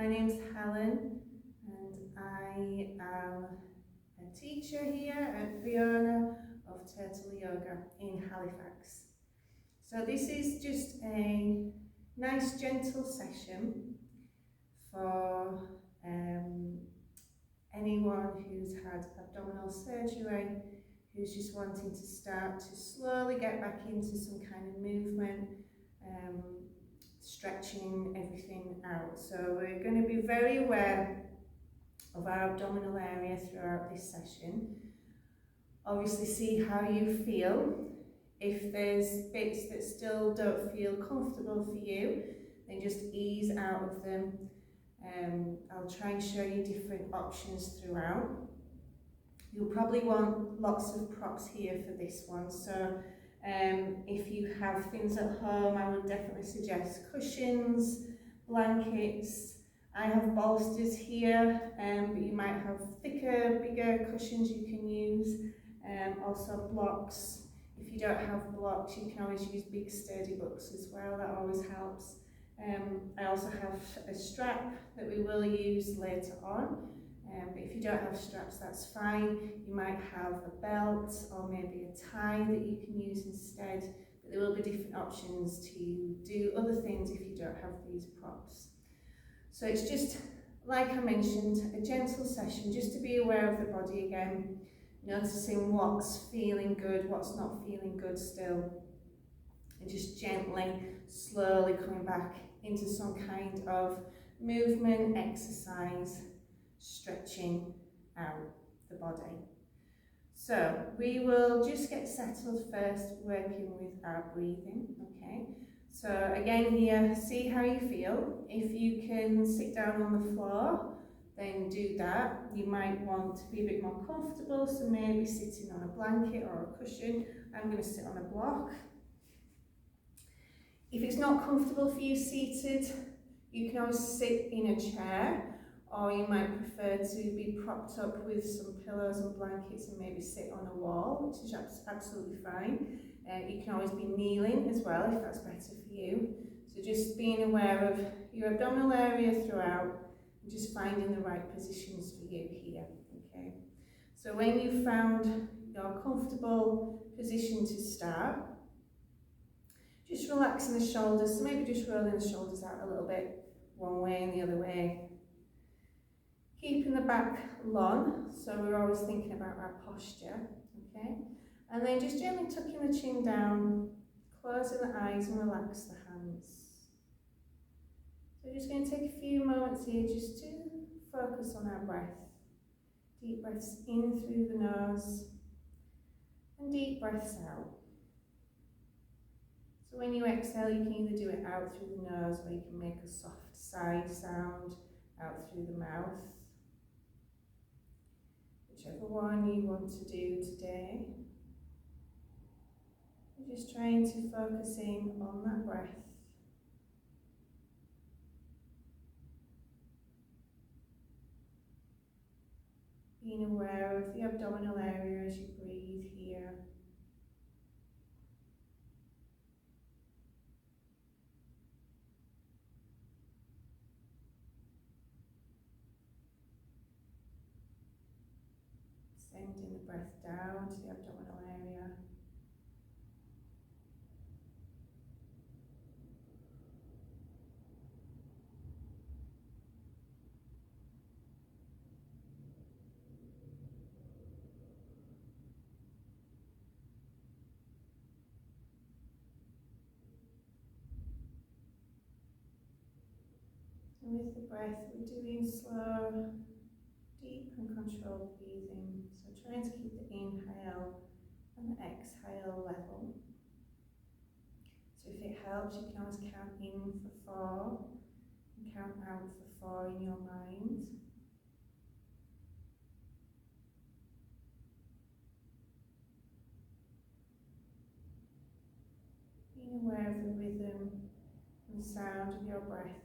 My name's Helen and I am a teacher here at Fiona of Turtle Yoga in Halifax. So this is just a nice gentle session for anyone who's had abdominal surgery, who's just wanting to start to slowly get back into some kind of movement, stretching everything out. So we're going to be very aware of our abdominal area throughout this session. Obviously see how you feel. If there's bits that still don't feel comfortable for you, then just ease out of them. I'll try and show you different options throughout. You'll probably want lots of props here for this one, so if you have things at home, I would definitely suggest cushions, blankets. I have bolsters here, but you might have thicker, bigger cushions you can use. Also blocks. If you don't have blocks, you can always use big sturdy books as well, that always helps. I also have a strap that we will use later on, but if you don't have straps, that's fine. You might have a belt or maybe a tie that you can use instead, but there will be different options to do other things if you don't have these props. So it's just, like I mentioned, a gentle session just to be aware of the body again, noticing what's feeling good, what's not feeling good still, and just gently, slowly coming back into some kind of movement, exercise, stretching out the body. So we will just get settled first, working with our breathing, okay? So again here, see how you feel. If you can sit down on the floor, then do that. You might want to be a bit more comfortable, so maybe sitting on a blanket or a cushion. I'm going to sit on a block. If it's not comfortable for you seated, you can always sit in a chair, or you might prefer to be propped up with some pillows and blankets and maybe sit on a wall, which is absolutely fine. You can always be kneeling as well if that's better for you. So just being aware of your abdominal area throughout and just finding the right positions for you here, okay? So when you've found your comfortable position to start, just relaxing the shoulders, so maybe just rolling the shoulders out a little bit, one way and the other way. Keeping the back long, so we're always thinking about our posture, okay? And then just gently tucking the chin down, closing the eyes and relax the hands. So we're just going to take a few moments here just to focus on our breath. Deep breaths in through the nose and deep breaths out. So when you exhale, you can either do it out through the nose or you can make a soft sigh sound out through the mouth. Whichever one you want to do today. You're just trying to focus in on that breath. Being aware of the abdominal area as you breathe here. Sending the breath down to the abdominal area. And with the breath, we're doing slow, deep and controlled breathing. So trying to keep the inhale and the exhale level. So if it helps, you can always count in for 4 and count out for 4 in your mind. Being aware of the rhythm and sound of your breath.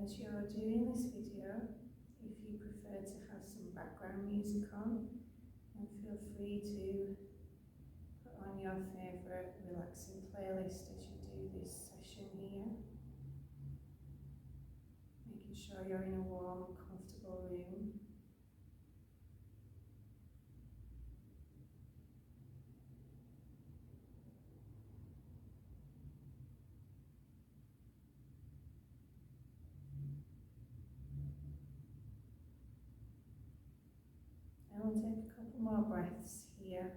As you're doing this video, if you prefer to have some background music on, then feel free to put on your favourite relaxing playlist as you do this session here. Making sure you're in a warm, comfortable room. And we'll take a couple more breaths here.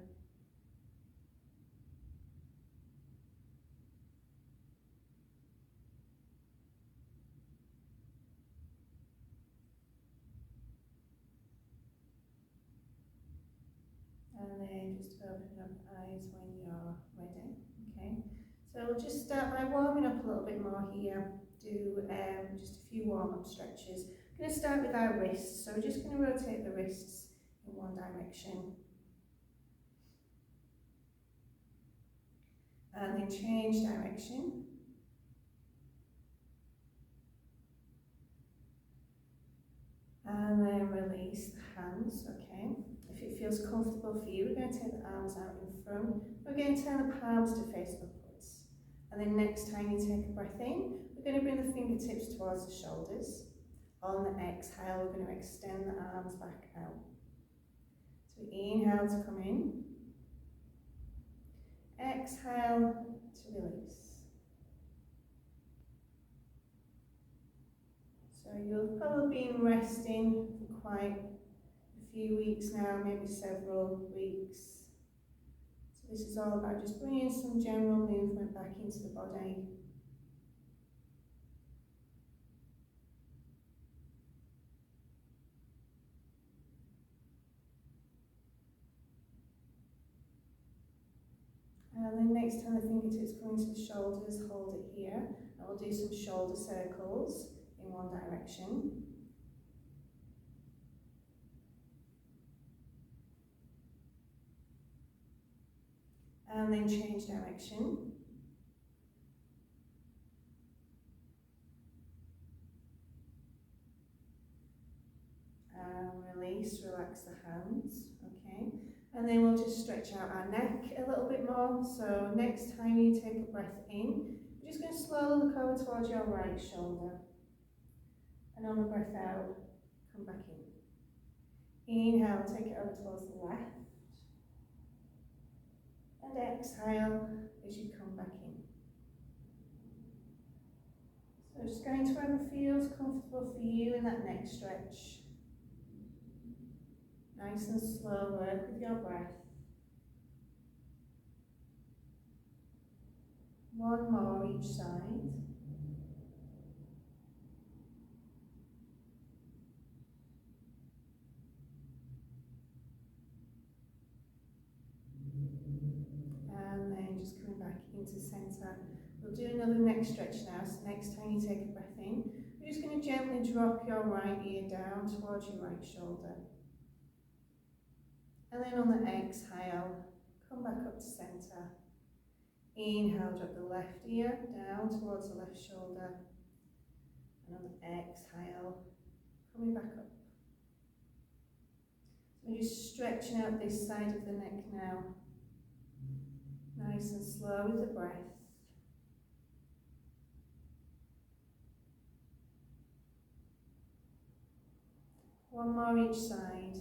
And then just open up eyes when you're ready. Okay, so we'll just start by warming up a little bit more here. Do just a few warm-up stretches. I'm going to start with our wrists, so we're just going to rotate the wrists in one direction. And then change direction. And then release the hands, okay. If it feels comfortable for you, we're going to take the arms out in front. We're going to turn the palms to face upwards. And then next time you take a breath in, we're going to bring the fingertips towards the shoulders. On the exhale, we're going to extend the arms back out. So inhale to come in. Exhale to release. So you've probably been resting for quite a few weeks now, maybe several weeks. So this is all about just bringing some general movement back into the body. And then next time the fingertips come into the shoulders, hold it here. And we'll do some shoulder circles in one direction. And then change direction. And release, relax the hands, okay. And then we'll just stretch out our neck a little bit more. So next time you take a breath in, you're just going to slowly look over towards your right shoulder. And on the breath out, come back in. Inhale, take it over towards the left. And exhale as you come back in. So just going to wherever feels comfortable for you in that neck stretch. Nice and slow, work with your breath. One more each side. And then just coming back into centre. We'll do another neck stretch now, so next time you take a breath in, you're just going to gently drop your right ear down towards your right shoulder. And then on the exhale, come back up to centre. Inhale, drop the left ear down towards the left shoulder. And on the exhale, coming back up. So we're just stretching out this side of the neck now. Nice and slow with the breath. One more each side.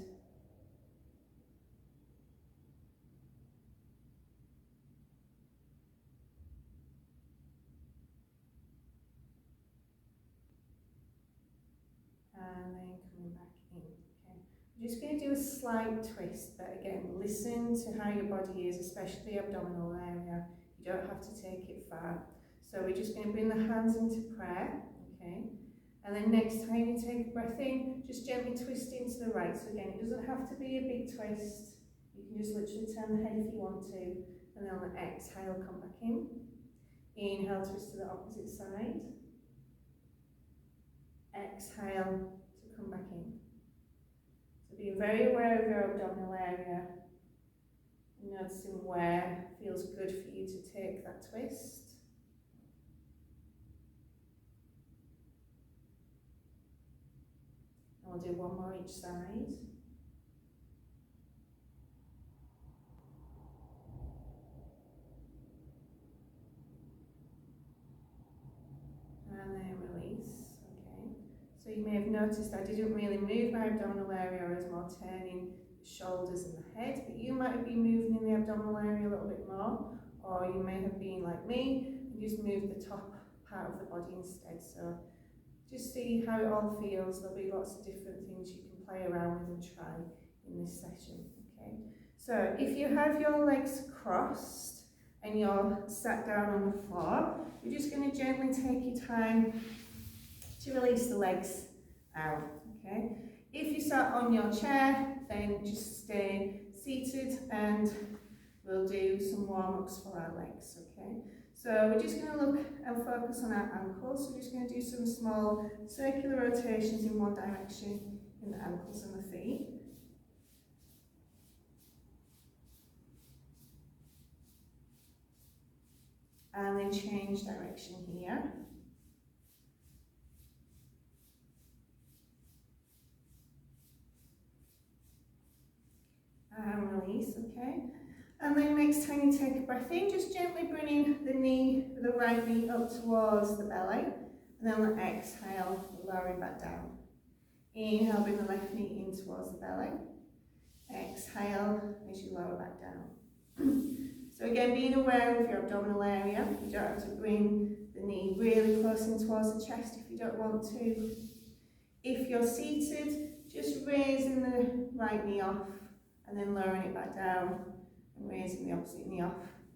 And then coming back in. Okay. I'm just going to do a slight twist, but again, listen to how your body is, especially the abdominal area. You don't have to take it far. So we're just going to bring the hands into prayer, okay? And then next time you take a breath in, just gently twist into the right. So again, it doesn't have to be a big twist. You can just literally turn the head if you want to. And then on the exhale, come back in. Inhale, twist to the opposite side. Exhale to come back in. So being very aware of your abdominal area. Noticing where it feels good for you to take that twist. we'll do one more each side. And then release. Okay. So you may have noticed I didn't really move my abdominal area, I was more turning the shoulders and the head, but you might have been moving in the abdominal area a little bit more, or you may have been like me and just moved the top part of the body instead. So just see how it all feels. There'll be lots of different things you can play around with and try in this session. Okay. So if you have your legs crossed and you're sat down on the floor, you're just going to gently take your time to release the legs out. Okay. If you sat on your chair, then just stay seated and we'll do some warm-ups for our legs. Okay. So we're just going to look and focus on our ankles. So we're just going to do some small circular rotations in one direction in the ankles and the feet. And then change direction here. And release, okay. And then next time you take a breath in, just gently bringing the right knee up towards the belly. And then on the exhale, lowering back down. Inhale, bring the left knee in towards the belly. Exhale as you lower back down. So again, being aware of your abdominal area. You don't have to bring the knee really close in towards the chest if you don't want to. If you're seated, just raising the right knee off and then lowering it back down, and raising the opposite knee off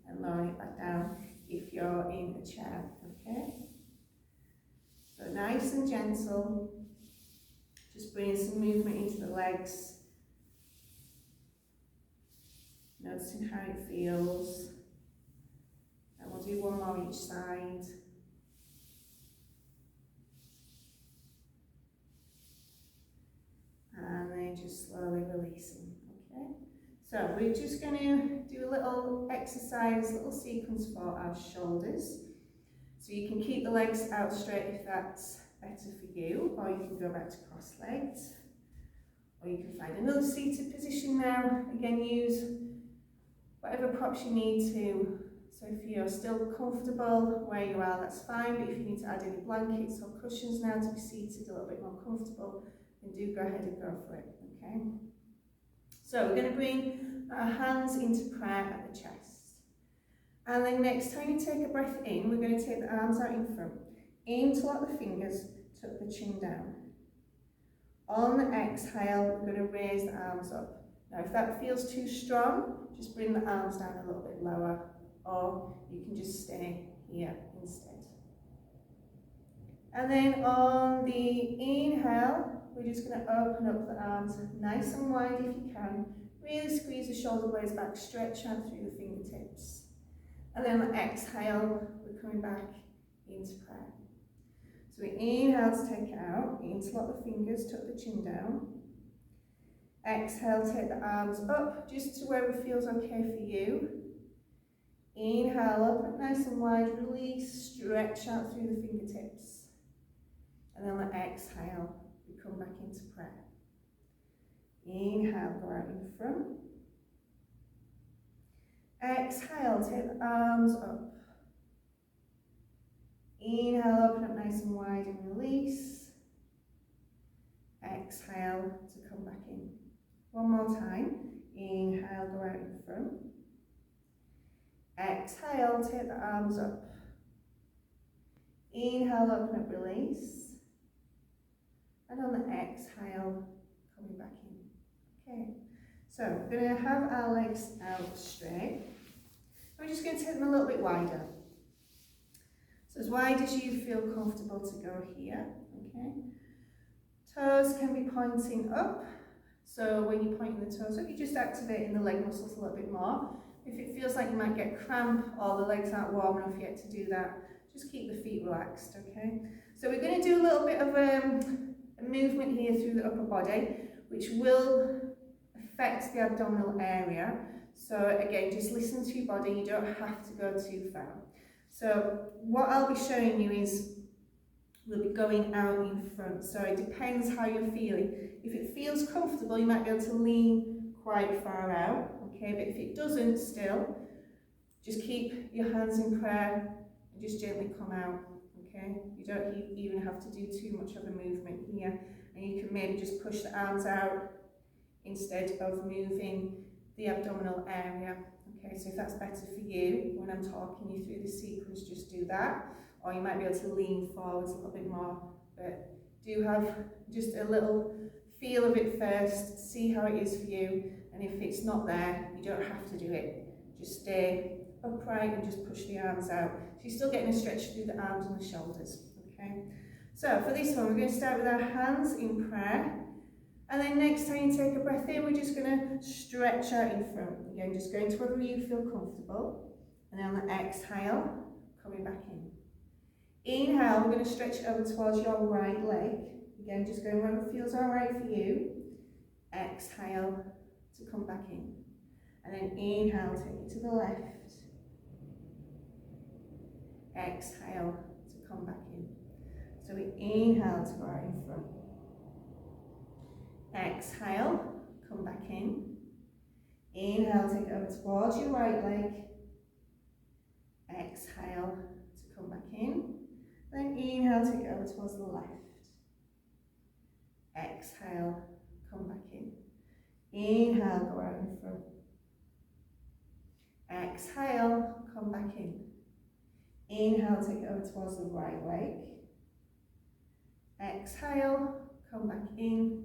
and lowering it back down if you're in a chair, okay? So nice and gentle, just bringing some movement into the legs, noticing how it feels, and we'll do one more each side. And then just slowly releasing, okay? So we're just going to do a little exercise, little sequence for our shoulders. So you can keep the legs out straight if that's better for you, or you can go back to cross-legged, or you can find another seated position now. Again, use whatever props you need to. So if you're still comfortable where you are, that's fine, but if you need to add any blankets or cushions now to be seated a little bit more comfortable, then do go ahead and go for it, okay? So we're going to bring our hands into prayer at the chest. And then next time you take a breath in, we're going to take the arms out in front. Aim to lock the fingers, tuck the chin down. On the exhale, we're going to raise the arms up. Now if that feels too strong, just bring the arms down a little bit lower, or you can just stay here instead. And then on the inhale, we're just going to open up the arms nice and wide if you can. Really squeeze the shoulder blades back, stretch out through the fingertips. And then on the exhale, we're coming back into prayer. So we inhale to take it out, interlock the fingers, tuck the chin down. Exhale, take the arms up just to where it feels okay for you. Inhale, up nice and wide, release, stretch out through the fingertips. And then on the exhale, we come back into prayer. Inhale, go out in front. Exhale, take the arms up. Inhale, open up nice and wide and release. Exhale to come back in. One more time. Inhale, go out in front. Exhale, take the arms up. Inhale, open up, release. And on the exhale, coming back in. Okay, so we're going to have our legs out straight. We're just going to take them a little bit wider. So as wide as you feel comfortable to go here, okay? Toes can be pointing up. So when you're pointing the toes up, you're just activating the leg muscles a little bit more. If it feels like you might get cramp or the legs aren't warm enough yet to do that, just keep the feet relaxed, okay? So we're going to do a little bit of a movement here through the upper body, which will affect the abdominal area. So again, just listen to your body, you don't have to go too far. So what I'll be showing you is will be going out in front. So it depends how you're feeling. If it feels comfortable, you might be able to lean quite far out, okay? But if it doesn't still, just keep your hands in prayer and just gently come out, okay? You don't even have to do too much of a movement here. And you can maybe just push the arms out instead of moving the abdominal area. Okay, so if that's better for you, when I'm talking you through the sequence, just do that. Or you might be able to lean forwards a little bit more, but do have just a little feel of it first, see how it is for you, and if it's not there, you don't have to do it. Just stay upright and just push the arms out. So you're still getting a stretch through the arms and the shoulders, okay? So for this one, we're going to start with our hands in prayer. And then next time you take a breath in, we're just going to stretch out in front. Again, just going to wherever you feel comfortable. And then on the exhale, coming back in. Inhale, we're going to stretch over towards your right leg. Again, just going wherever feels all right for you. Exhale to come back in. And then inhale, take it to the left. Exhale to come back in. So we inhale to go out in front. Exhale, come back in. Inhale, take it over towards your right leg. Exhale to come back in. Then inhale, take it over towards the left. Exhale, come back in. Inhale, go out in front. Exhale, come back in. Inhale, take it over towards the right leg. Exhale, come back in.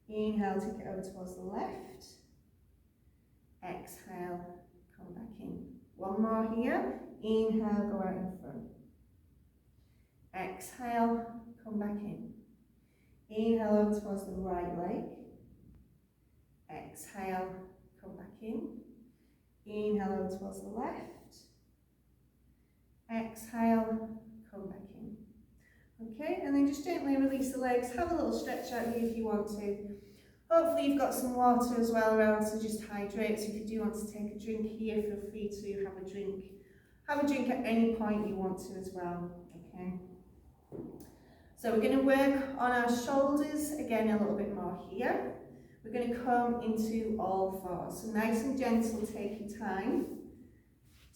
Inhale, take it over towards the left. Exhale, come back in. One more here. Inhale, go out in front. Exhale, come back in. Inhale over towards the right leg. Exhale, come back in. Inhale over towards the left. Exhale, come back in. Okay, and then just gently release the legs. Have a little stretch out here if you want to. Hopefully you've got some water as well around to just hydrate. So if you do want to take a drink here, feel free to have a drink. Have a drink at any point you want to as well. Okay. So we're going to work on our shoulders again a little bit more here. We're going to come into all fours. So nice and gentle, take your time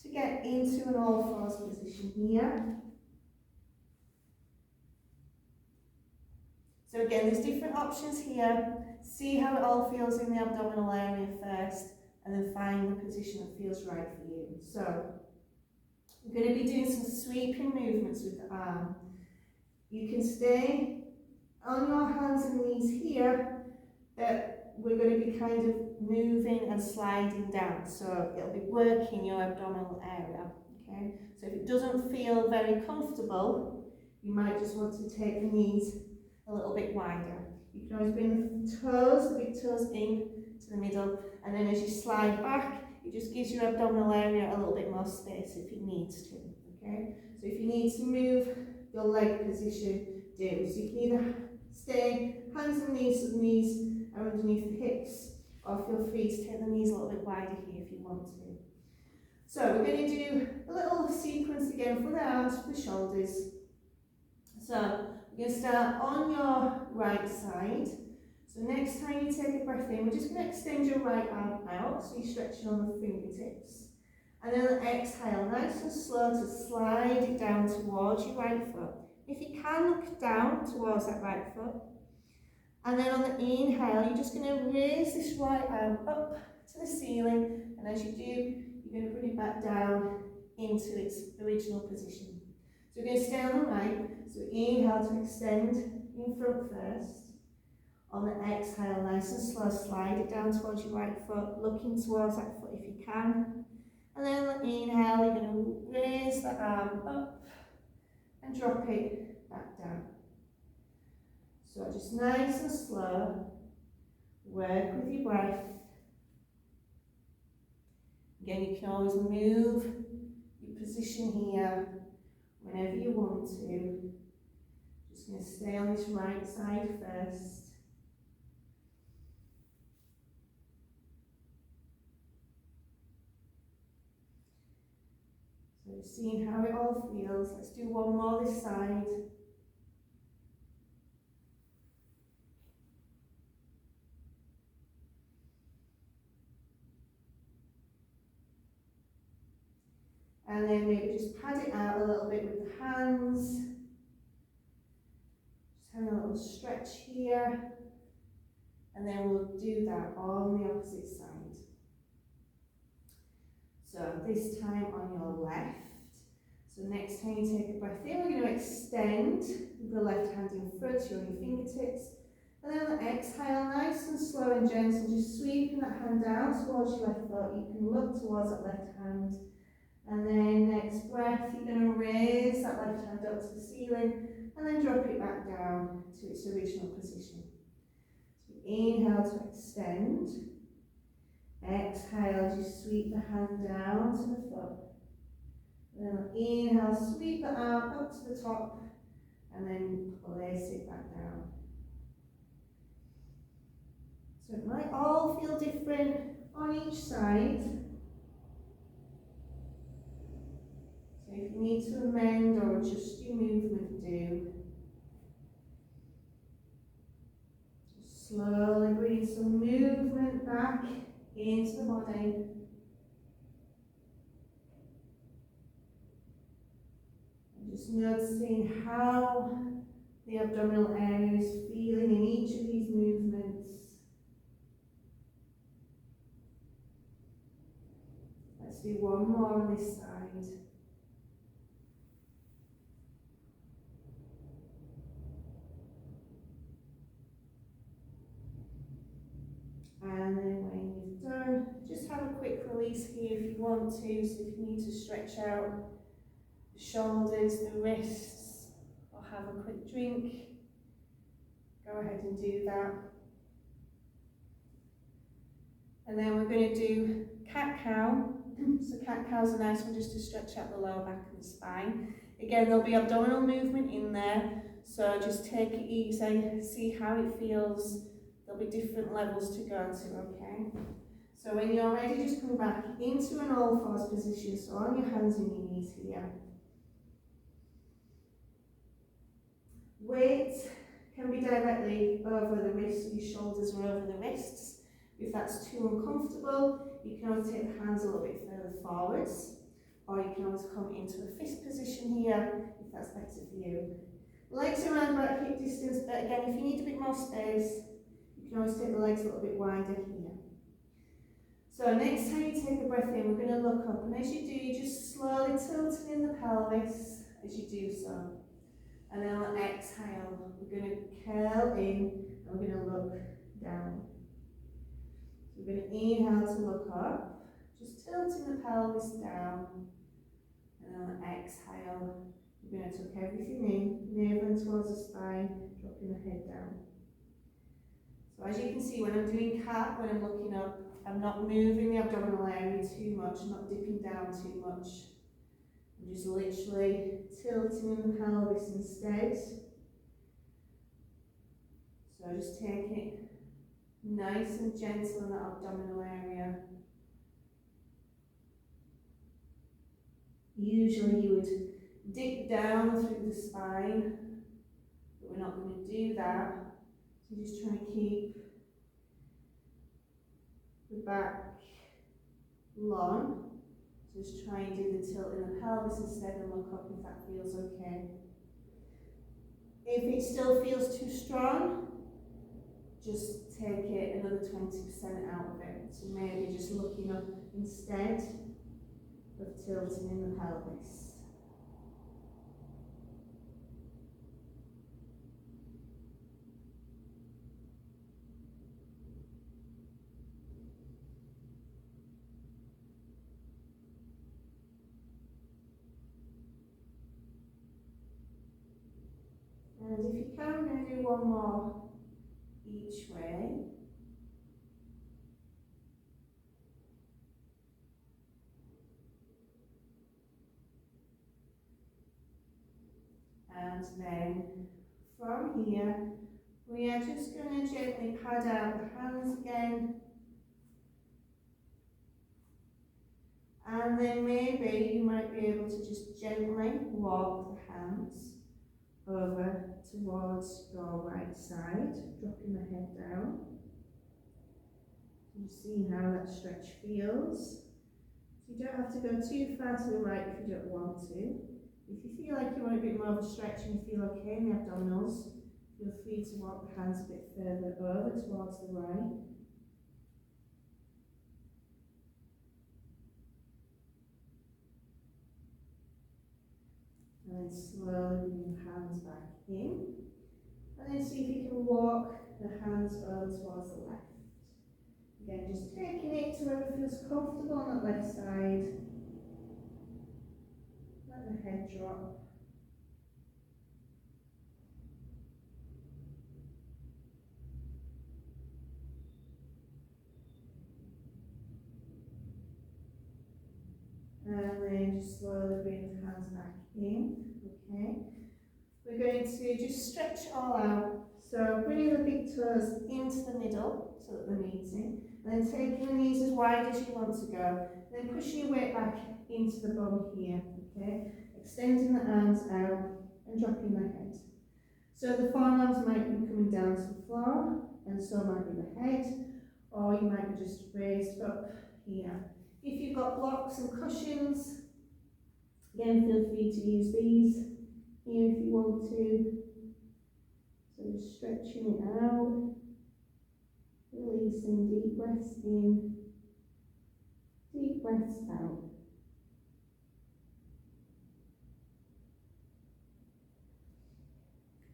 to get into an all fours position here. So again, there's different options here. See how it all feels in the abdominal area first, and then find the position that feels right for you. So we're going to be doing some sweeping movements with the arm. You can stay on your hands and knees here, but we're going to be kind of moving and sliding down. So it'll be working your abdominal area. Okay. So if it doesn't feel very comfortable, you might just want to take the knees a little bit wider. You can always bring the toes, the big toes in to the middle, and then as you slide back, it just gives your abdominal area a little bit more space if it needs to. Okay? So if you need to move your leg position, do. So you can either stay hands and knees are underneath the hips, or feel free to take the knees a little bit wider here if you want to. So we're going to do a little sequence again for the arms, for the shoulders. So we're going to start on your right side. So next time you take a breath in, we're just going to extend your right arm out, so you're stretching on the fingertips. And then exhale, nice and slow, to slide it down towards your right foot. If you can, look down towards that right foot. And then on the inhale, you're just going to raise this right arm up to the ceiling. And as you do, you're going to bring it back down into its original position. So we're going to stay on the right. So inhale to extend in front first. On the exhale, nice and slow, slide it down towards your right foot, looking towards that foot if you can. And then on the inhale, you're going to raise the arm up and drop it back down. So just nice and slow, work with your breath. Again, you can always move your position here whenever you want to. Just going to stay on this right side first. So seeing how it all feels. Let's do one more this side. And then maybe just pad it out a little bit with the hands. Just have a little stretch here. And then we'll do that on the opposite side. So this time on your left. So next time you take a breath in, we're going to extend the left hand in front, you're on your fingertips. And then exhale, nice and slow and gentle, just sweeping that hand down towards your left foot. You can look towards that left hand. And then next breath, you're going to raise that left hand up to the ceiling and then drop it back down to its original position. So inhale to extend. Exhale, just sweep the hand down to the foot. Then inhale, sweep the arm up to the top and then place it back down. So it might all feel different on each side. So if you need to amend or adjust your movement, do. Just slowly bring some movement back into the body. And just noticing how the abdominal area is feeling in each of these movements. Let's do one more on this side. And then when you've done, just have a quick release here if you want to. So if you need to stretch out the shoulders, the wrists, or have a quick drink, go ahead and do that. And then we're going to do cat-cow. So cat-cow's a nice one just to stretch out the lower back and the spine. Again, there'll be abdominal movement in there, so just take it easy, see how it feels. There'll be different levels to go to, okay? So when you're ready, just come back into an all-fours position, so on your hands and your knees here. Weight can be directly over the wrists, your shoulders or over the wrists. If that's too uncomfortable, you can always take the hands a little bit further forwards, or you can always come into a fist position here, if that's better for you. Legs around about hip distance, but again, if you need a bit more space, you can always take the legs a little bit wider here. So next time you take a breath in, we're going to look up, and as you do, you just slowly tilting in the pelvis as you do so. And then on exhale, we're going to curl in, and we're going to look down. So we're going to inhale to look up, just tilting the pelvis down. And then on exhale, we're going to tuck everything in, nailing towards the spine, dropping the head down. So as you can see, when I'm doing cat, when I'm looking up, I'm not moving the abdominal area too much, I'm not dipping down too much. I'm just literally tilting in the pelvis instead. So just taking it nice and gentle in that abdominal area. Usually you would dip down through the spine, but we're not going to do that. So just trying to keep the back long. So just try and do the tilt in the pelvis instead and look up if that feels okay. If it still feels too strong, just take it another 20% out of it. So maybe just looking up instead of tilting in the pelvis. And if you can, we're going to do one more each way. And then from here, we are just going to gently pad out the hands again. And then maybe you might be able to just gently walk the hands over towards your right side, dropping the head down. You see how that stretch feels. So you don't have to go too far to the right if you don't want to. If you feel like you want a bit more of a stretch and you feel okay in the abdominals, feel free to walk the hands a bit further over towards the right. And then slowly bring the hands back in. And then see if you can walk the hands over towards the left. Again, just taking it to wherever feels comfortable on that left side. Let the head drop. And then just slowly bring the hands back in. Okay. We're going to just stretch all out. So bringing the big toes into the middle so that they're meeting. And then taking the knees as wide as you want to go. Then pushing your weight back into the bum here. Okay. Extending the arms out and dropping the head. So the forearms might be coming down to the floor, and so might be the head, or you might be just raised up here. If you've got blocks and cushions, again, feel free to use these here if you want to. So just stretching it out, releasing, deep breaths in, deep breaths out.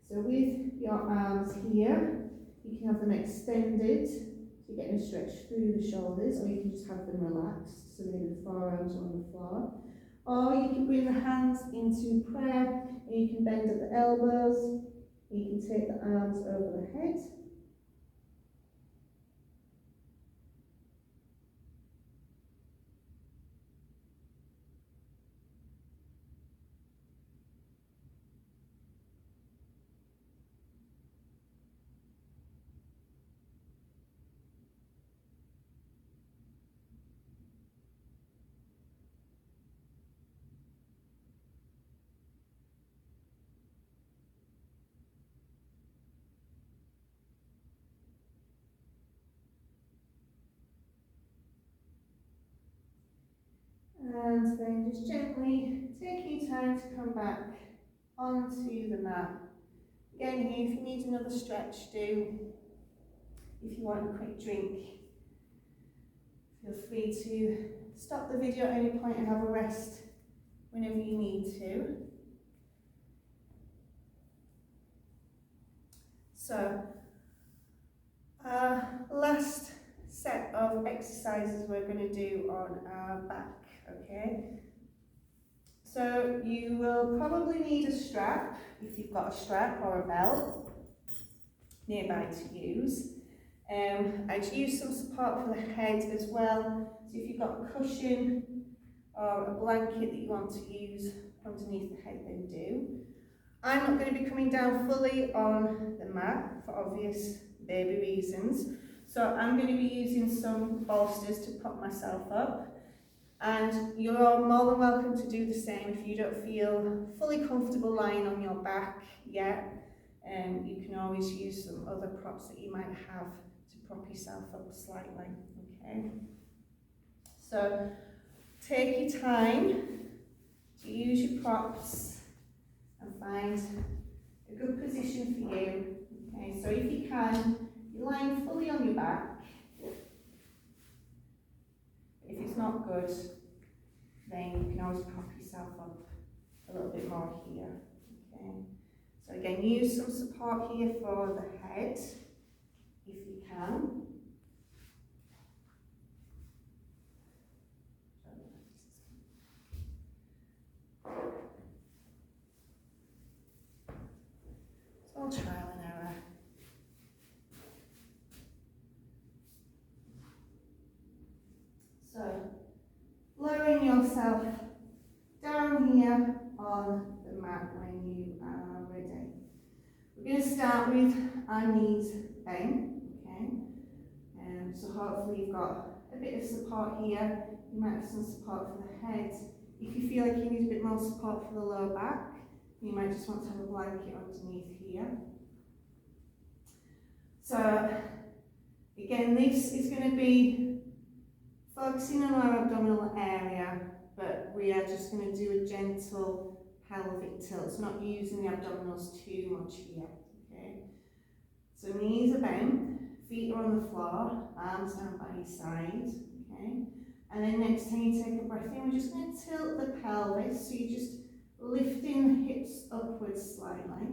So with your arms here, you can have them extended, so you're getting a stretch through the shoulders, or you can just have them relaxed, so maybe the forearms are on the floor. Or you can bring the hands into prayer, and you can bend at the elbows, and you can take the arms over the head. And then just gently taking time to come back onto the mat. Again here, if you need another stretch, do. If you want a quick drink, feel free to stop the video at any point and have a rest whenever you need to. So, our last set of exercises we're going to do on our back, okay? So you will probably need a strap, if you've got a strap or a belt nearby to use. I'd use some support for the head as well. So if you've got a cushion or a blanket that you want to use underneath the head, then do. I'm not going to be coming down fully on the mat for obvious baby reasons. So I'm going to be using some bolsters to prop myself up. And you're all more than welcome to do the same if you don't feel fully comfortable lying on your back yet. You can always use some other props that you might have to prop yourself up slightly, okay? So take your time to use your props and find a good position for you. Okay, so if you can, you're lying fully on your back. If it's not good, then you can always prop yourself up a little bit more here. Okay. So again, use some support here for the head, if you can. It's all trial and error. So, lowering yourself down here on the mat when you are ready. We're going to start with our knees bent, okay? So hopefully you've got a bit of support here. You might have some support for the head. If you feel like you need a bit more support for the lower back, you might just want to have a blanket underneath here. So again, this is going to be Focusing on our abdominal area, but we are just going to do a gentle pelvic tilt. It's not using the abdominals too much here, okay? So knees are bent, feet are on the floor, arms down by your side, okay? And then next time you take a breath in, we're just going to tilt the pelvis, so you're just lifting the hips upwards slightly,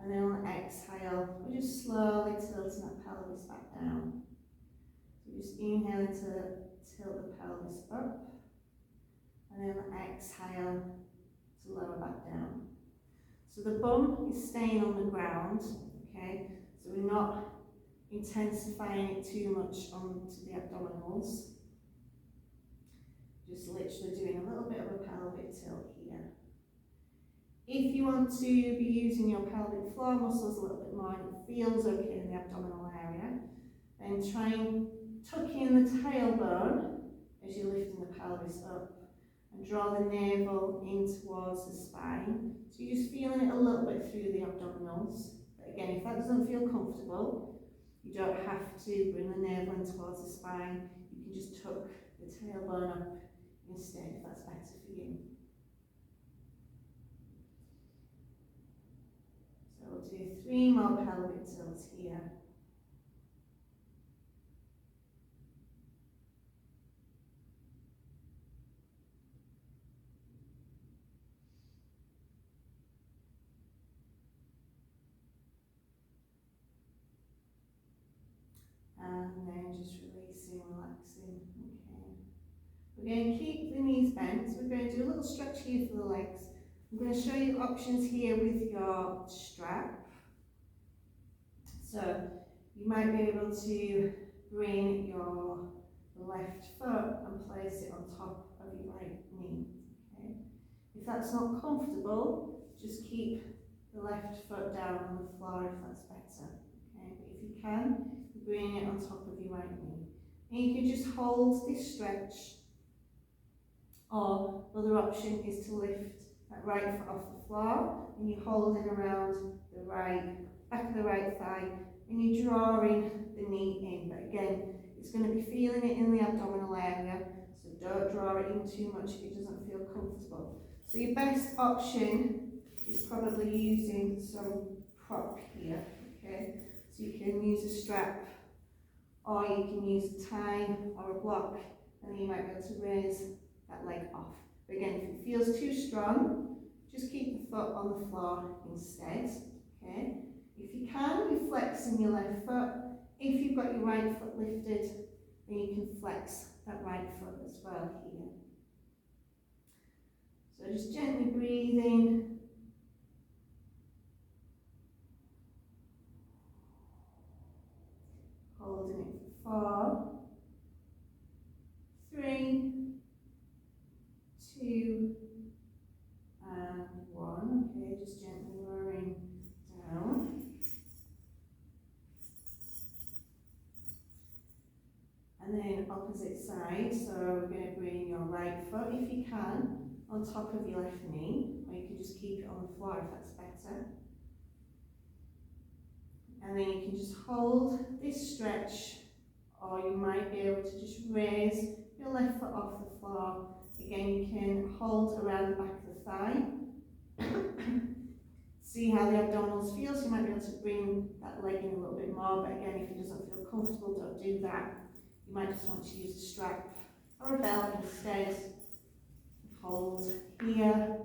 and then on the exhale, we're just slowly tilting that pelvis back down. So just inhale to tilt the pelvis up, and then exhale to lower back down. So the bum is staying on the ground, okay? So we're not intensifying it too much onto the abdominals. Just literally doing a little bit of a pelvic tilt here. If you want to be using your pelvic floor muscles a little bit more and it feels okay in the abdominal area, then try and tuck in the tailbone as you're lifting the pelvis up and draw the navel in towards the spine. So you're just feeling it a little bit through the abdominals. But again, if that doesn't feel comfortable, you don't have to bring the navel in towards the spine. You can just tuck the tailbone up instead if that's better for you. So we'll do 3 more pelvic tilts here. And then just releasing, relaxing, okay. We're going to keep the knees bent, so we're going to do a little stretch here for the legs. I'm going to show you options here with your strap. So you might be able to bring your left foot and place it on top of your right knee, okay. If that's not comfortable, just keep the left foot down on the floor if that's better, okay. But if you can, bring it on top of your right knee. And you can just hold this stretch, or the other option is to lift that right foot off the floor and you hold it around the back of the right thigh and you're drawing the knee in. But again, it's going to be feeling it in the abdominal area, so don't draw it in too much if it doesn't feel comfortable. So your best option is probably using some prop here, okay? So you can use a strap, or you can use a tie or a block, and then you might be able to raise that leg off. But again, if it feels too strong, just keep the foot on the floor instead, okay? If you can, you're flexing your left foot. If you've got your right foot lifted, then you can flex that right foot as well here. So just gently breathing. Holding it for 4, 3, 2, and 1. Okay, just gently lowering down. And then opposite side, so we're going to bring your right foot, if you can, on top of your left knee, or you can just keep it on the floor if that's better. And then you can just hold this stretch, or you might be able to just raise your left foot off the floor. Again, you can hold around the back of the thigh. See how the abdominals feel, so you might be able to bring that leg in a little bit more, but again, if it doesn't feel comfortable, don't do that. You might just want to use a strap or a belt instead. Hold here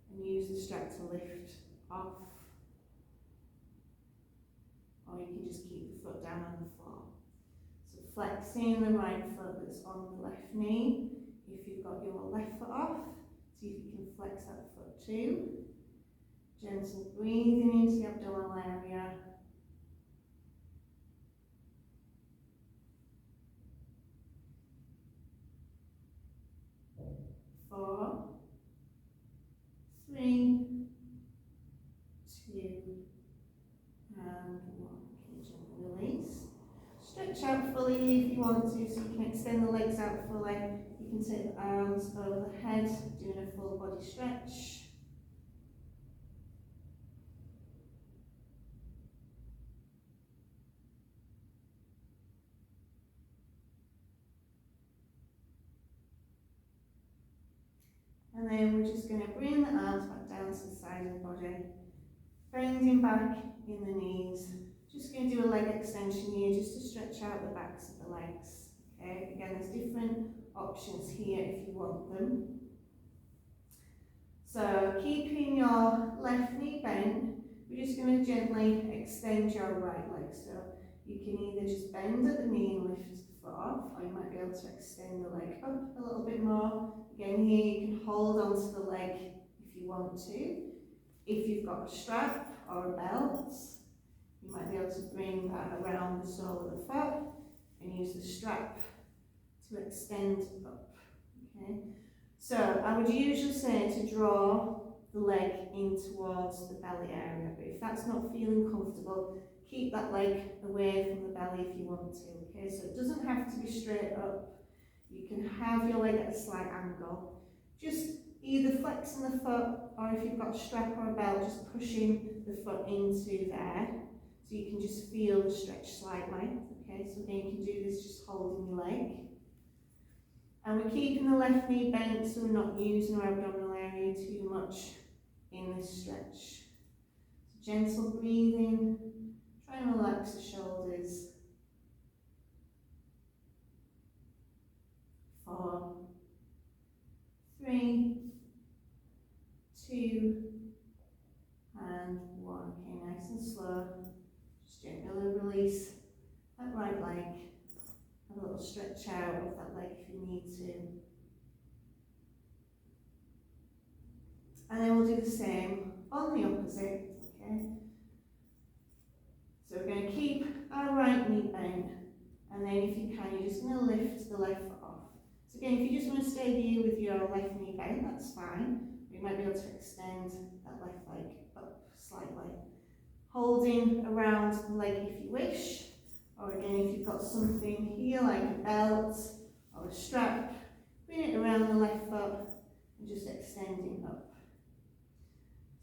and use the strap to lift off. Or you can just keep the foot down on the floor. So flexing the right foot that's on the left knee. If you've got your left foot off, see if you can flex that foot too. Gentle breathing into the abdominal area. 4, 3, 2, and 1. Okay, gently release. Stretch out fully if you want to, so you can extend the legs out fully. You can take the arms over the head, doing a full body stretch. And then we're just going to bring the arms back down to the side of the body, bending back in the knees. Just going to do a leg extension here just to stretch out the backs of the legs. Okay, again, there's different options here if you want them. So keeping your left knee bent, we're just going to gently extend your right leg. So you can either just bend at the knee and lift the foot off, or you might be able to extend the leg up a little bit more. Again, here you can hold onto the leg if you want to. If you've got a strap or a belt, you might be able to bring that around the sole of the foot and use the strap to extend up. Okay. So I would usually say to draw the leg in towards the belly area, but if that's not feeling comfortable, keep that leg away from the belly if you want to. Okay, so it doesn't have to be straight up. You can have your leg at a slight angle. Just either flexing the foot, or if you've got a strap or a belt, just pushing the foot into there, so you can just feel the stretch slightly. Okay, so again you can do this just holding your leg. And we're keeping the left knee bent so we're not using our abdominal area too much in this stretch. So gentle breathing, try and relax the shoulders. 4, 3, 2, and 1. Okay, nice and slow. Just gently release that right leg. Have a little stretch out of that leg if you need to. And then we'll do the same on the opposite, okay? So we're going to keep our right knee bent, and then if you can, you're just going to lift the left foot off. So again, if you just want to stay here with your left knee bent, that's fine. You might be able to extend that left leg up slightly. Holding around the leg if you wish, or again, if you've got something here like a belt or a strap, bring it around the left foot and just extending up.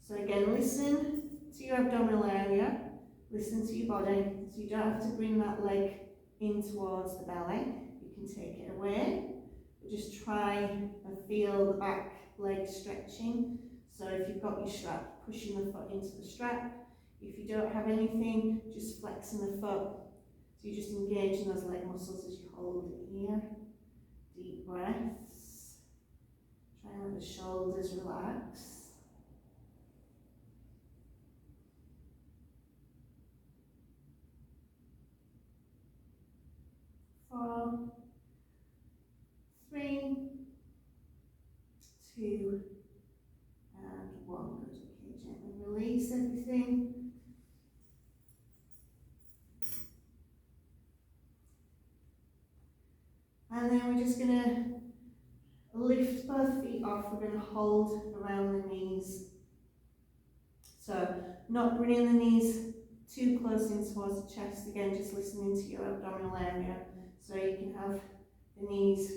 So again, listen to your abdominal area, listen to your body, so you don't have to bring that leg in towards the belly. You can take it away, but just try and feel the back leg stretching. So if you've got your strap, pushing the foot into the strap. If you don't have anything, just flexing the foot. So you're just engaging those leg muscles as you hold it here. Deep breaths. Try and let the shoulders relax. 4, 3, 2, and 1. Good. Okay, gently release everything. And then we're just going to lift both feet off. We're going to hold around the knees. So not bringing the knees too close in towards the chest. Again, just listening to your abdominal area. So you can have the knees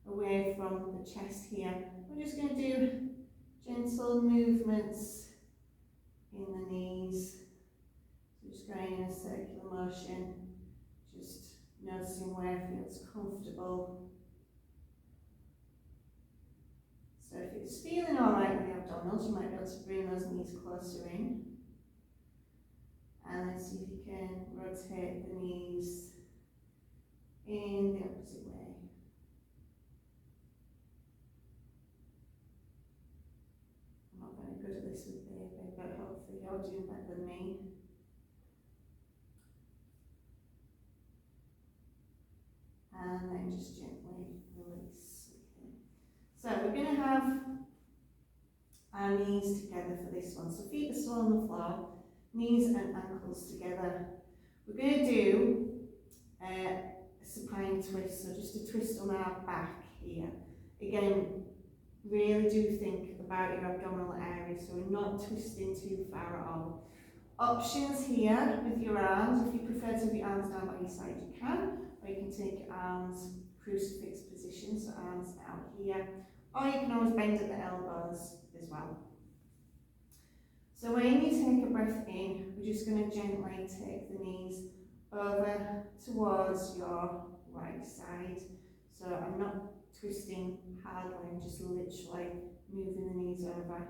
away from the chest here. We're just going to do gentle movements in the knees. So just going in a circular motion. Just noticing where it feels comfortable. So if it's feeling alright with the abdominals, you might be able to bring those knees closer in. And then see if you can rotate the knees in the opposite way. I'm not very good at this with baby, but hopefully you're doing better than me. And then just gently release. Okay. So we're going to have our knees together for this one. So feet are still on the floor, knees and ankles together. We're going to do a supine twist, so just a twist on our back here. Again, really do think about your abdominal area, so we're not twisting too far at all. Options here with your arms. If you prefer to have your arms down by your side, you can, or you can take your arms crucifix position, so arms out here, or you can always bend at the elbows as well. So when you take a breath in, we're just going to gently take the knees over towards your right side. So I'm not twisting hardly, and just literally moving the knees over.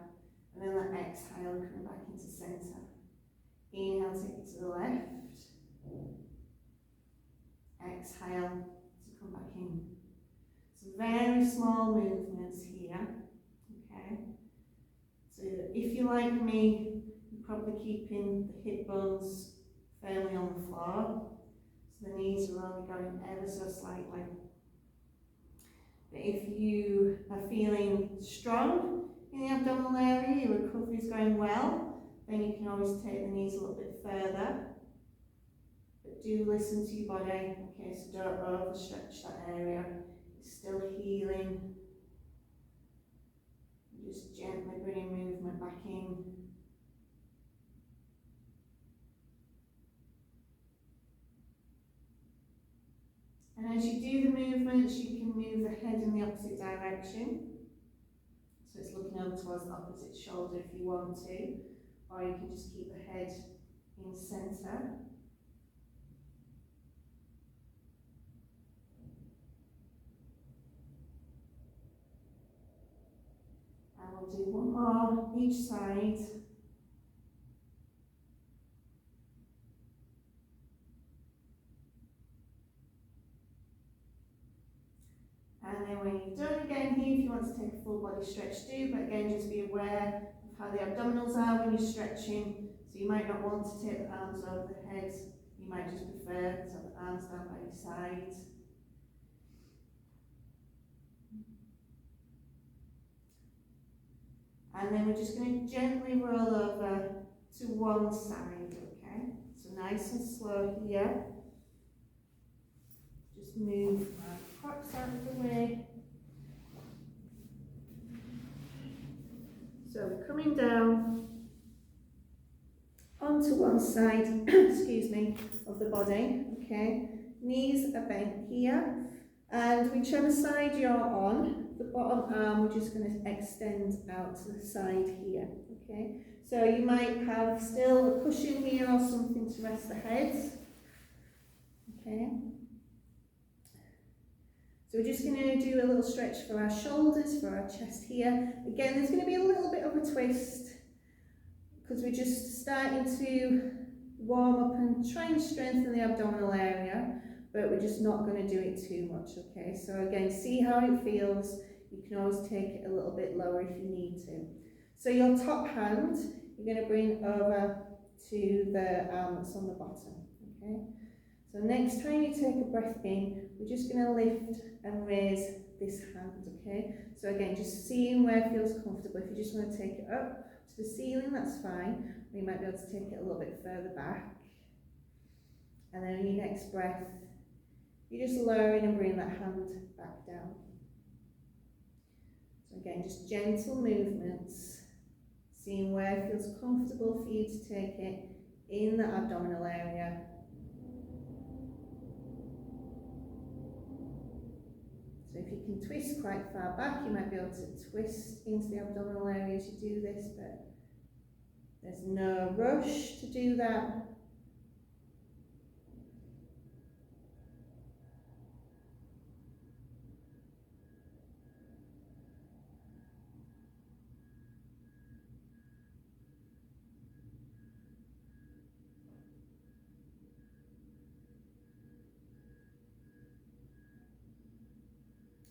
And then that exhale, coming back into centre. Inhale, take it to the left. Exhale to come back in. So very small movements here. Okay. So if you're like me, you're probably keeping the hip bones firmly on the floor. So the knees are only going ever so slightly. But if you are feeling strong in the abdominal area, your recovery is going well, then you can always take the knees a little bit further. But do listen to your body, okay, so don't overstretch that area. It's still healing. Just gently bringing movement back in. And as you do the movements, you can move the head in the opposite direction. So it's looking over towards the opposite shoulder if you want to, or you can just keep the head in centre. And we'll do one more each side. And then when you've done again here, if you want to take a full body stretch, do, but again just be aware of how the abdominals are when you're stretching. So you might not want to take the arms over the head, you might just prefer to have the arms down by your side. And then we're just going to gently roll over to one side, okay? So nice and slow here. Just move my props out of the way. So we're coming down onto one side, excuse me, of the body, okay? Knees are bent here, and whichever side you're on, the bottom arm we're just going to extend out to the side here, okay? So you might have still a cushion here or something to rest the head, okay? So we're just going to do a little stretch for our shoulders, for our chest here. Again, there's going to be a little bit of a twist because we're just starting to warm up and try and strengthen the abdominal area, but we're just not going to do it too much, okay? So again, see how it feels. You can always take it a little bit lower if you need to. So your top hand, you're going to bring over to the arm that's on the bottom, okay? So next time you take a breath in, we're just going to lift and raise this hand, okay? So again, just seeing where it feels comfortable. If you just want to take it up to the ceiling, that's fine. Or you might be able to take it a little bit further back. And then on your next breath, you're just lowering and bringing that hand back down. So again, just gentle movements, seeing where it feels comfortable for you to take it in the abdominal area. So if you can twist quite far back, you might be able to twist into the abdominal area as you do this, but there's no rush to do that.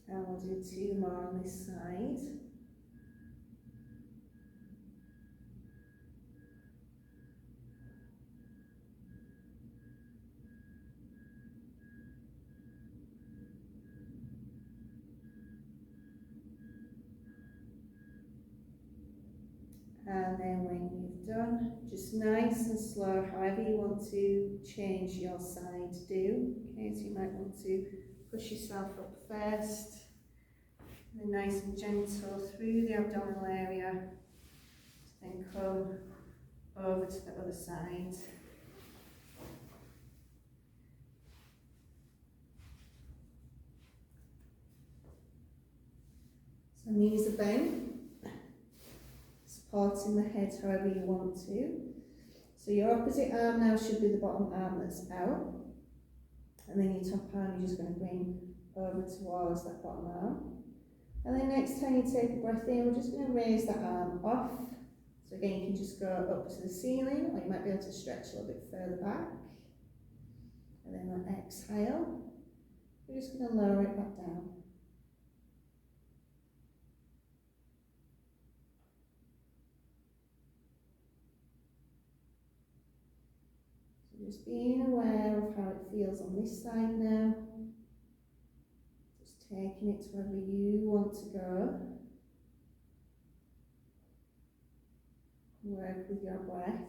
And we'll do two more on this side. And then when you've done, just nice and slow, however you want to change your side, do. Okay, so you might want to push yourself up first, and then nice and gentle through the abdominal area, then come over to the other side. So knees are bent, supporting the head however you want to. So your opposite arm now should be the bottom arm that's out. And then your top arm, you're just going to bring over towards that bottom arm. And then next time you take a breath in, we're just going to raise that arm off. So again, you can just go up to the ceiling, or you might be able to stretch a little bit further back. And then on exhale, we're just going to lower it back down. So just being aware of how it feels on this side now. Just taking it to wherever you want to go. Work with your breath.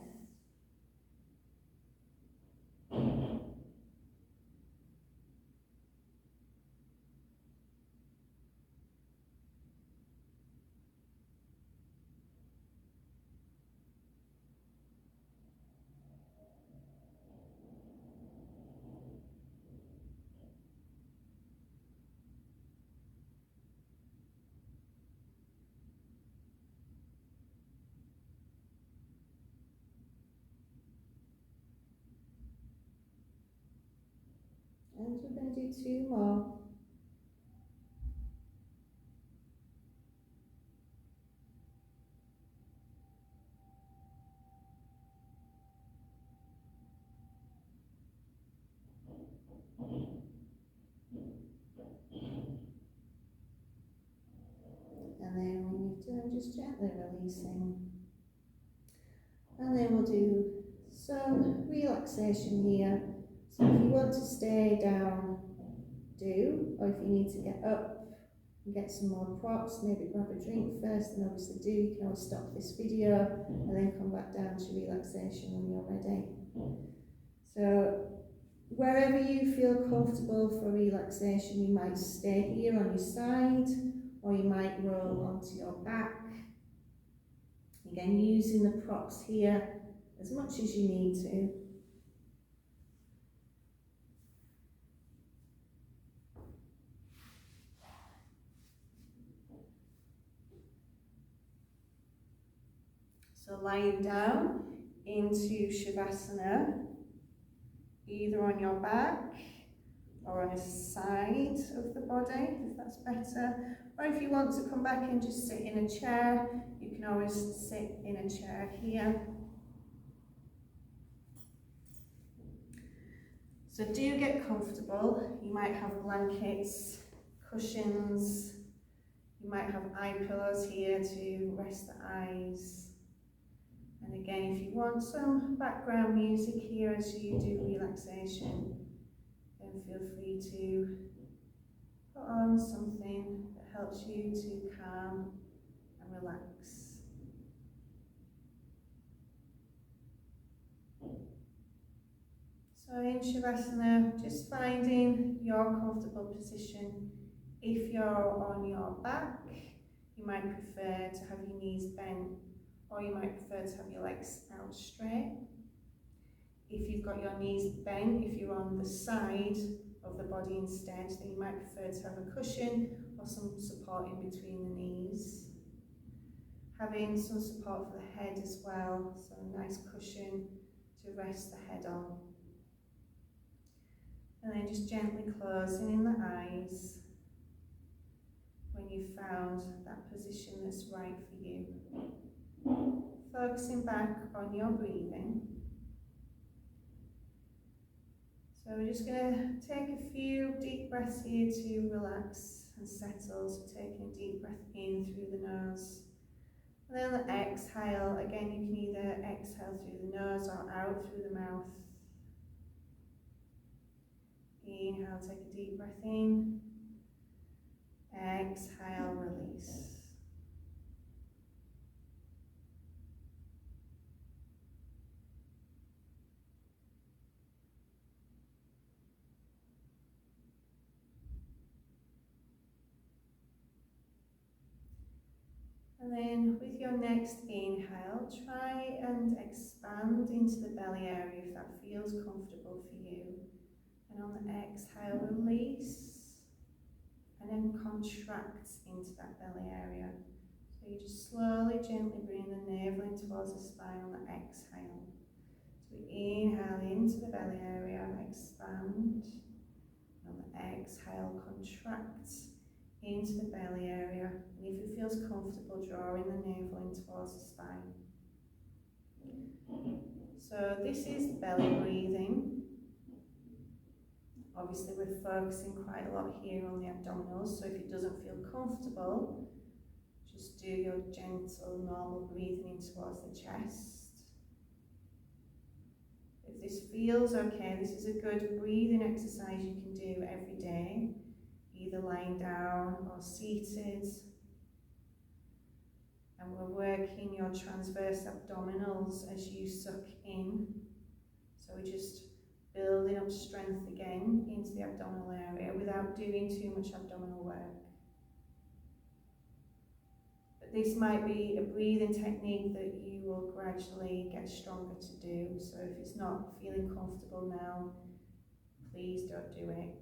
And we're going to do 2 more. And then when you've done, just gently releasing. And then we'll do some relaxation here. So if you want to stay down, do. Or if you need to get up and get some more props, maybe grab a drink first, and obviously do. You can always stop this video and then come back down to relaxation when you're ready. So wherever you feel comfortable for relaxation, you might stay here on your side, or you might roll onto your back. Again, using the props here as much as you need to. So lying down into Shavasana, either on your back or on a side of the body, if that's better. Or if you want to come back and just sit in a chair, you can always sit in a chair here. So do get comfortable. You might have blankets, cushions, you might have eye pillows here to rest the eyes. And again, if you want some background music here as you do relaxation, then feel free to put on something that helps you to calm and relax. So in Shavasana, just finding your comfortable position. If you're on your back, you might prefer to have your knees bent, or you might prefer to have your legs out straight. If you've got your knees bent, if you're on the side of the body instead, then you might prefer to have a cushion or some support in between the knees. Having some support for the head as well, so a nice cushion to rest the head on. And then just gently closing in the eyes when you've found that position that's right for you. Focusing back on your breathing. So we're just going to take a few deep breaths here to relax and settle. So taking a deep breath in through the nose. And then on the exhale, again you can either exhale through the nose or out through the mouth. Inhale, take a deep breath in. Exhale, release. And then with your next inhale, try and expand into the belly area if that feels comfortable for you. And on the exhale, release, and then contract into that belly area. So you just slowly, gently bring the navel in towards the spine on the exhale. So we inhale into the belly area, expand. On the exhale, contract into the belly area. And if it feels comfortable, drawing the navel in towards the spine. So this is belly breathing. Obviously we're focusing quite a lot here on the abdominals, so if it doesn't feel comfortable, just do your gentle, normal breathing in towards the chest. If this feels okay, this is a good breathing exercise you can do every day, either lying down or seated. And we're working your transverse abdominals as you suck in. So we're just building up strength again into the abdominal area without doing too much abdominal work. But this might be a breathing technique that you will gradually get stronger to do. So if it's not feeling comfortable now, please don't do it.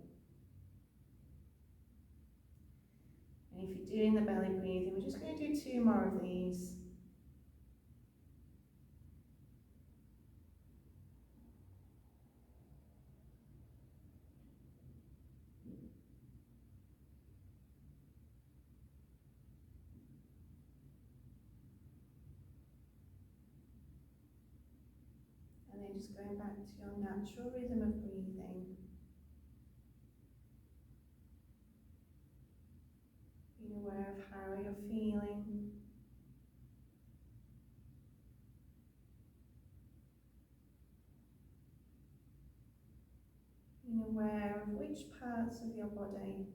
And if you're doing the belly breathing, we're just going to do 2 more of these. And then just going back to your natural rhythm of breathing. Being aware of how you're feeling. Being aware of which parts of your body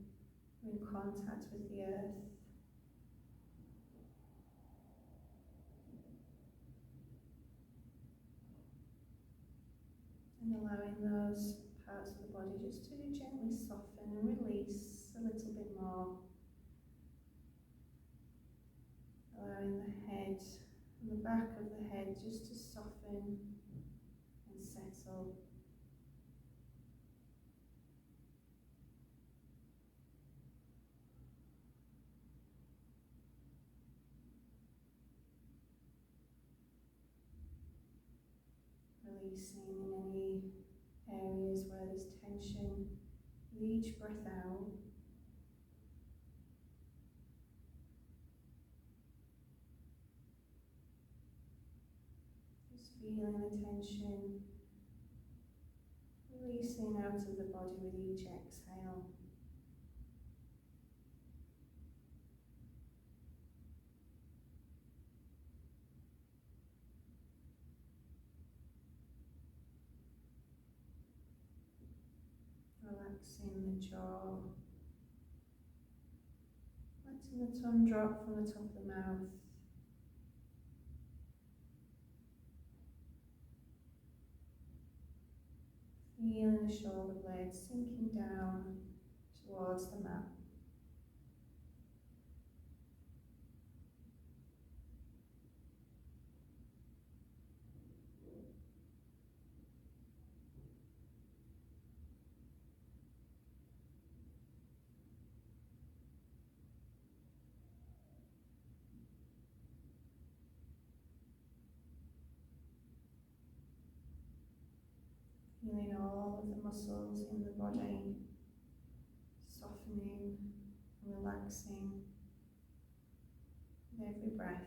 are in contact with the earth. And allowing those parts of the body just to gently soften and release a little bit more. Allowing the head and the back of the head just to soften and settle. Releasing in any areas where there's tension with each breath out. Just feeling the tension, releasing out of the body with each exhale. Relaxing the jaw, letting the tongue drop from the top of the mouth. Feeling the shoulder blades sinking down towards the mat. Feeling all of the muscles in the body softening and relaxing with every breath.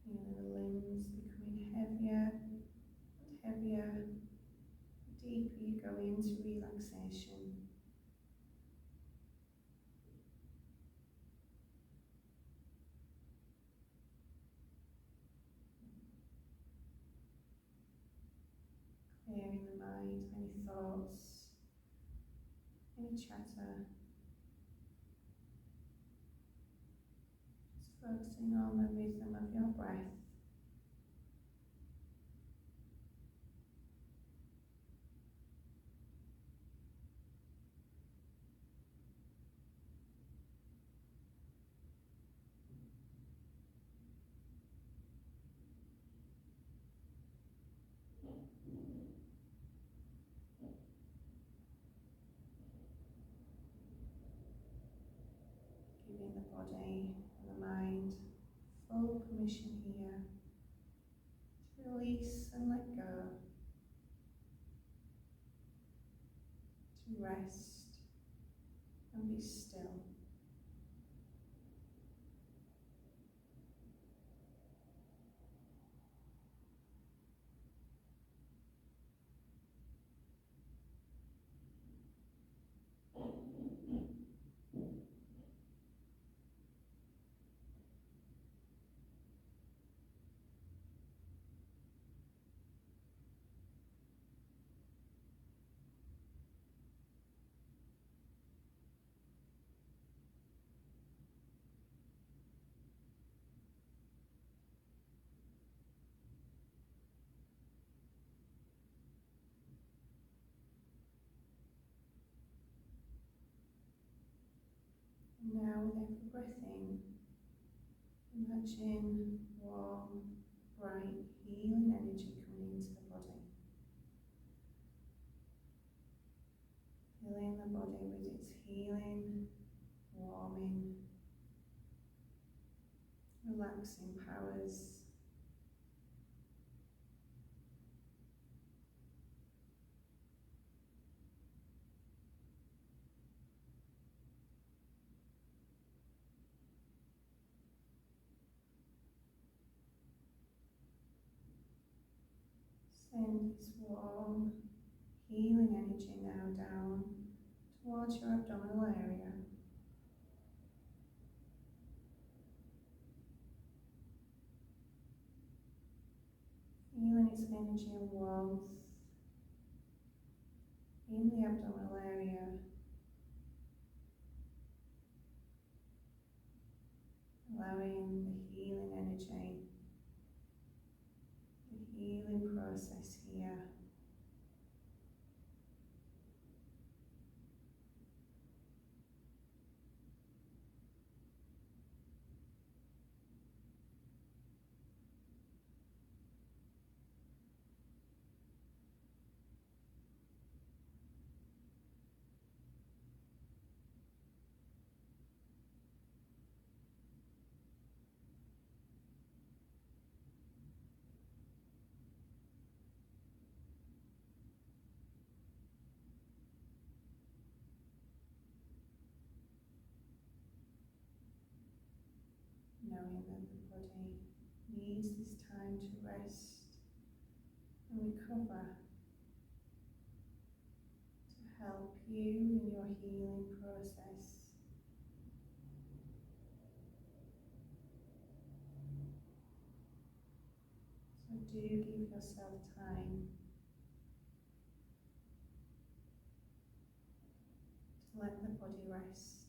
Feeling the limbs becoming heavier and heavier, the deeper you go into relaxation. Clearing the mind, any thoughts, any chatter. Just focusing on the rhythm of your breath. body and the mind full permission here to release and let go, to rest and be still. And now with every breath in, imagine warm, bright, healing energy coming into the body. Filling the body with its healing, warming, relaxing powers. Send this warm, healing energy now down towards your abdominal area. Feeling its energy and warmth in the abdominal area, allowing the healing energy, the healing process here knowing that the body needs this time to rest and recover to help you in your healing process. So do give yourself time to let the body rest.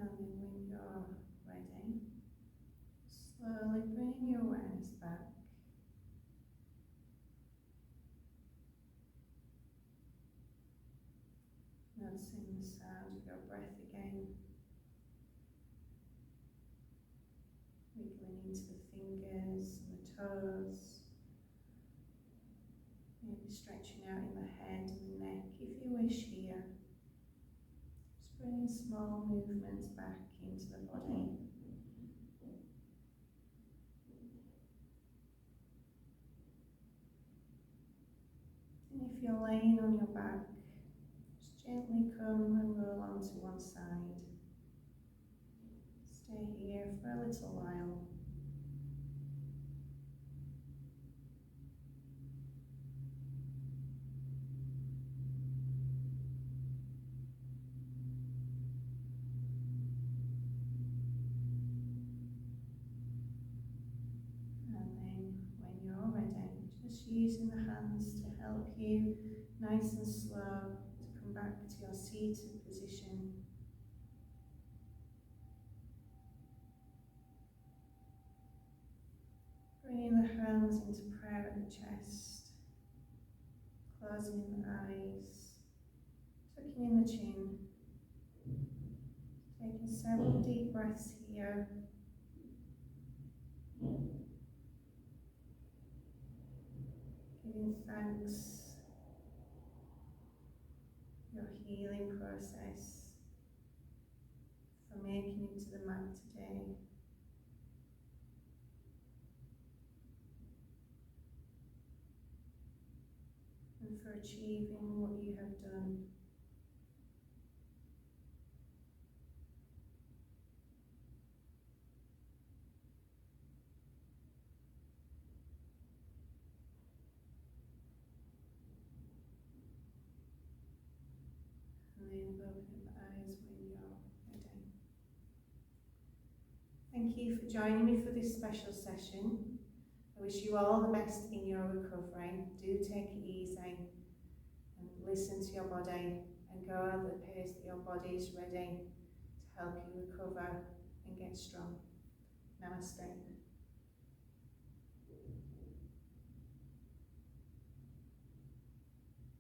And then when you're ready, slowly bring your awareness back. Noticing the sound of your breath again. Wiggling into the fingers and the toes. Maybe stretching out in the head and the neck if you wish here. Just bringing small movements back into the body. And if you're laying on your back, just gently come and roll onto one side. Stay here for a little while. And then when you're ready, just using the hands to help you nice and slow to come back to your seated position. Bringing the hands into prayer at the chest, closing the eyes, tucking in the chin, taking several deep breaths here. Giving thanks for your healing process, for making it to the mat today. And for achieving what you have done. And then open the eyes when you're ready. Thank you for joining me for this special session. I wish you all the best in your recovery. Do take it easy and listen to your body and go at the pace that your body is ready to help you recover and get strong. Namaste.